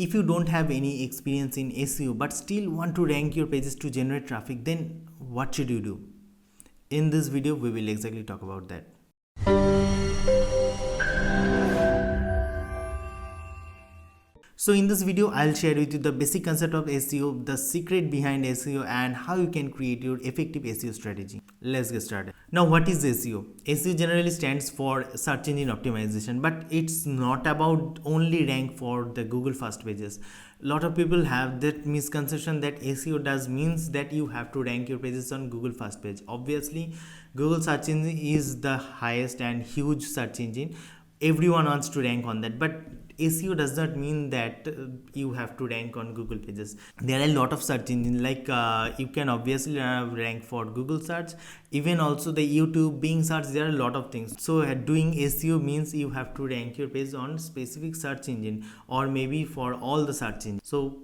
If you don't have any experience in SEO but still want to rank your pages to generate traffic, then what should you do? In this video, we will exactly talk about that. So in this video, I'll share with you the basic concept of SEO, the secret behind SEO, and how you can create your effective SEO strategy. Let's get started. Now, what is SEO? SEO generally stands for search engine optimization, but it's not about only rank for the Google first pages. A lot of people have that misconception that SEO does means that you have to rank your pages on Google first page. Obviously, Google search engine is the highest and huge search engine. Everyone wants to rank on that, but SEO does not mean that you have to rank on Google pages. There are a lot of search engines, like you can obviously rank for Google search, even also the YouTube, Bing search. There are a lot of things. So doing SEO means you have to rank your page on specific search engine, or maybe for all the search engines. So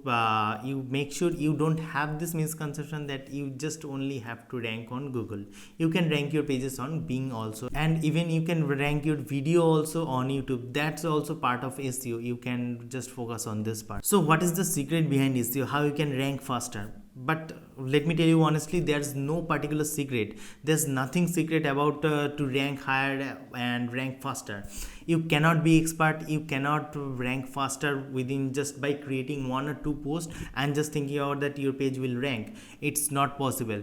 you make sure you don't have this misconception that you just only have to rank on Google. You can rank your pages on Bing also, and even you can rank your video also on YouTube. That's also part of SEO. You can just focus on this part. So what is the secret behind SEO? How you can rank faster? But let me tell you honestly, there's no particular secret. There's nothing secret about to rank higher and rank faster. You cannot be expert. You cannot rank faster within just by creating one or two posts and just thinking about that your page will rank. It's not possible.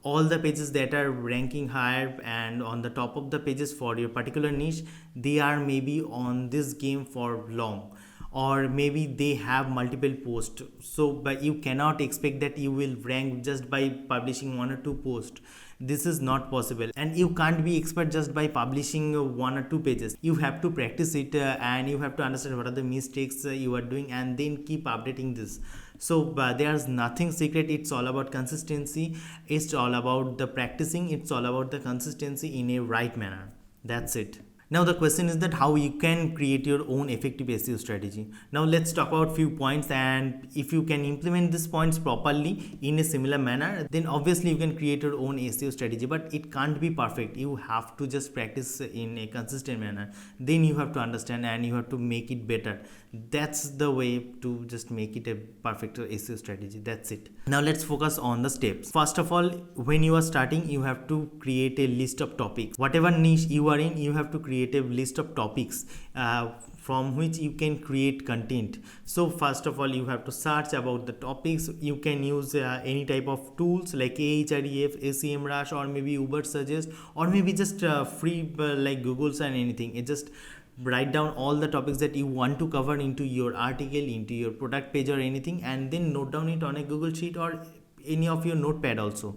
All the pages that are ranking higher and on the top of the pages for your particular niche, they are maybe on this game for long, or maybe they have multiple posts. So but you cannot expect that you will rank just by publishing one or two posts. This is not possible, and you can't be expert just by publishing one or two pages. You have to practice it, and you have to understand what are the mistakes you are doing, and then keep updating this. So there's nothing secret. It's all about consistency. It's all about the practicing. It's all about the consistency in a right manner. That's it. Now the question is that how you can create your own effective SEO strategy. Now let's talk about few points, and if you can implement these points properly in a similar manner, then obviously you can create your own SEO strategy. But it can't be perfect. You have to just practice in a consistent manner. Then you have to understand and you have to make it better. That's the way to just make it a perfect SEO strategy. That's it. Now let's focus on the steps. First of all, when you are starting, you have to create a list of topics. Whatever niche you are in, you have to create a list of topics from which you can create content. So first of all, you have to search about the topics. You can use any type of tools like Ahref, SEMrush, or maybe Uber Suggest, or maybe just free like Google's and anything. It just write down all the topics that you want to cover into your article, into your product page or anything, and then note down it on a Google Sheet or any of your notepad also.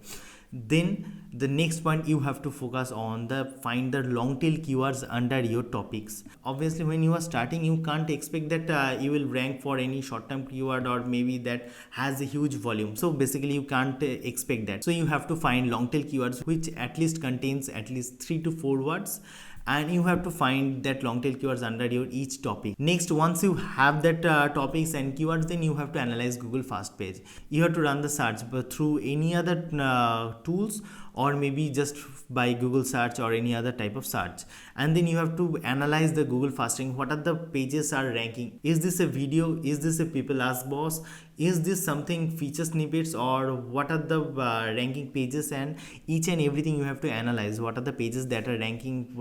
Then the next point, you have to focus on find the long tail keywords under your topics. Obviously when you are starting, you can't expect that you will rank for any short term keyword or maybe that has a huge volume. So basically you can't expect that. So you have to find long tail keywords which at least contains at least 3 to 4 words, and you have to find that long tail keywords under your each topic. Next, once you have that topics and keywords, then you have to analyze Google first page. You have to run the search but through any other tools, or maybe just by Google search or any other type of search, and then you have to analyze the Google first rank. What are the pages are ranking? Is this a video? Is this a people ask boss? Is this something feature snippets, or what are the ranking pages? And each and everything you have to analyze. What are the pages that are ranking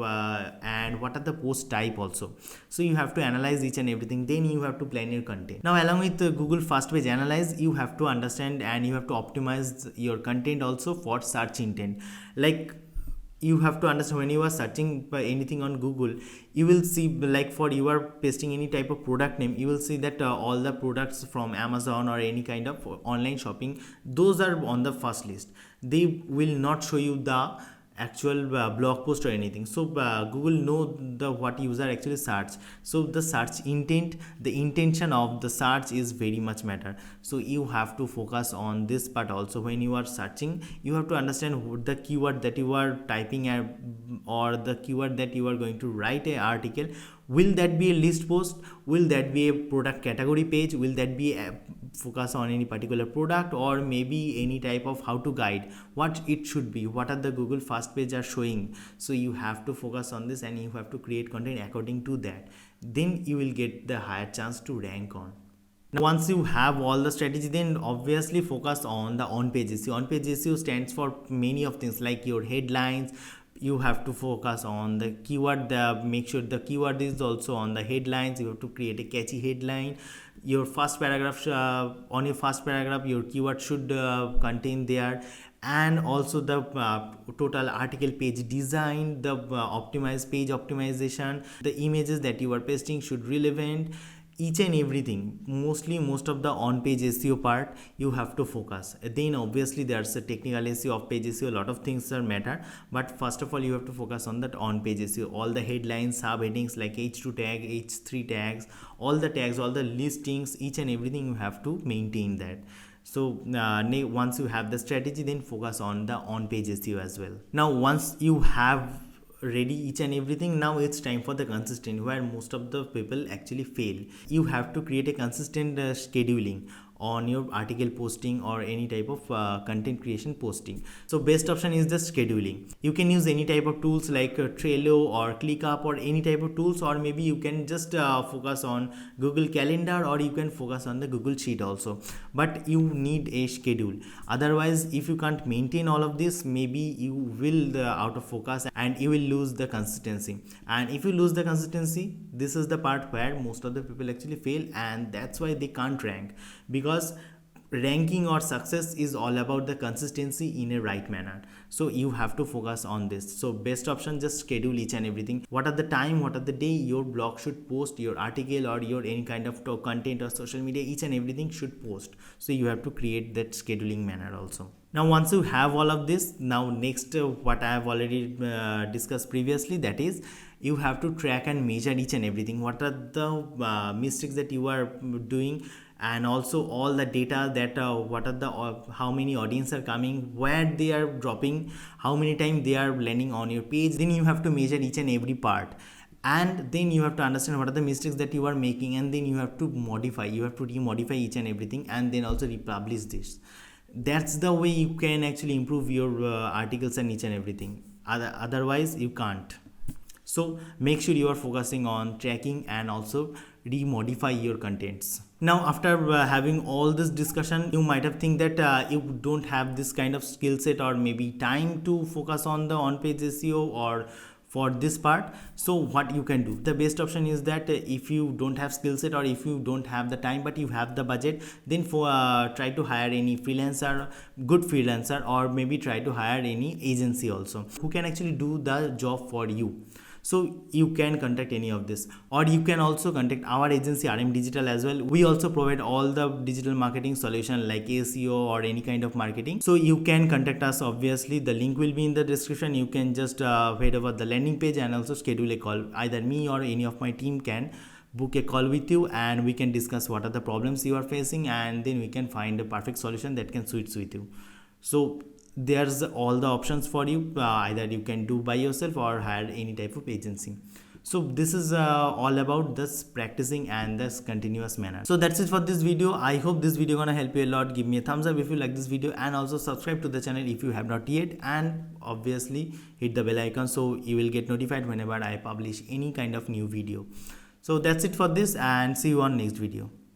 and what are the post type also. So you have to analyze each and everything. Then you have to plan your content. Now along with the Google first page analyze, you have to understand and you have to optimize your content also for search intent. Like you have to understand when you are searching by anything on Google, you will see like for you are pasting any type of product name, you will see that all the products from Amazon or any kind of online shopping, those are on the first list. They will not show you the actual blog post or anything. So Google know the what user actually search. So the search intent, the intention of the search is very much matter. So you have to focus on this part also. When you are searching, you have to understand what the keyword that you are typing or the keyword that you are going to write a article. Will that be a list post? Will that be a product category page? Will that be a focus on any particular product, or maybe any type of how to guide? What it should be? What are the Google first page are showing? So you have to focus on this and you have to create content according to that. Then you will get the higher chance to rank on. Now, once you have all the strategy, then obviously focus on the on-page SEO. On-page SEO stands for many of things like your headlines. You have to focus on the keyword, make sure the keyword is also on the headlines. You have to create a catchy headline. Your first paragraph, on your first paragraph, your keyword should contain there, and also the total article page design, the optimized page optimization, the images that you are pasting should relevant, each and everything. Mostly most of the on page SEO part you have to focus. Then obviously there's a technical SEO, off page SEO, a lot of things are matter, but first of all you have to focus on that on page SEO. All the headlines, subheadings like h2 tag, h3 tags, all the tags, all the listings, each and everything you have to maintain that. So once you have the strategy, then focus on the on page SEO as well. Now once you have ready each and everything, now it's time for the consistent, where most of the people actually fail. You have to create a consistent scheduling on your article posting or any type of content creation posting. So best option is the scheduling. You can use any type of tools like Trello or ClickUp or any type of tools, or maybe you can just focus on Google Calendar, or you can focus on the Google Sheet also, but you need a schedule. Otherwise, if you can't maintain all of this, maybe you will out of focus and you will lose the consistency. And if you lose the consistency, this is the part where most of the people actually fail, and that's why they can't rank. Because ranking or success is all about the consistency in a right manner. So you have to focus on this. So best option, just schedule each and everything. What are the time, what are the day your blog should post, your article or your any kind of content or social media, each and everything should post. So you have to create that scheduling manner also. Now once you have all of this, now next what I have already discussed previously, that is you have to track and measure each and everything. What are the mistakes that you are doing, and also all the data that what are the how many audience are coming, where they are dropping, how many times they are landing on your page. Then you have to measure each and every part, and then you have to understand what are the mistakes that you are making, and then you have to modify, you have to remodify each and everything, and then also republish this. That's the way you can actually improve your articles and each and everything. Otherwise you can't. So make sure you are focusing on tracking and also remodify your contents. Now after having all this discussion, you might have think that you don't have this kind of skill set or maybe time to focus on the on-page SEO or for this part. So what you can do, the best option is that if you don't have skill set or if you don't have the time but you have the budget, then for try to hire any freelancer, good freelancer, or maybe try to hire any agency also who can actually do the job for you. So you can contact any of this, or you can also contact our agency RM Digital as well. We also provide all the digital marketing solution like SEO or any kind of marketing. So you can contact us. Obviously the link will be in the description. You can just head over the landing page and also schedule a call. Either me or any of my team can book a call with you, and we can discuss what are the problems you are facing, and then we can find a perfect solution that can suit with you. So there's all the options for you. Either you can do by yourself or hire any type of agency. So this is all about this practicing and this continuous manner. So that's it for this video. I hope this video gonna help you a lot. Give me a thumbs up if you like this video, and also subscribe to the channel if you have not yet, and obviously hit the bell icon so you will get notified whenever I publish any kind of new video. So that's it for this, and see you on next video.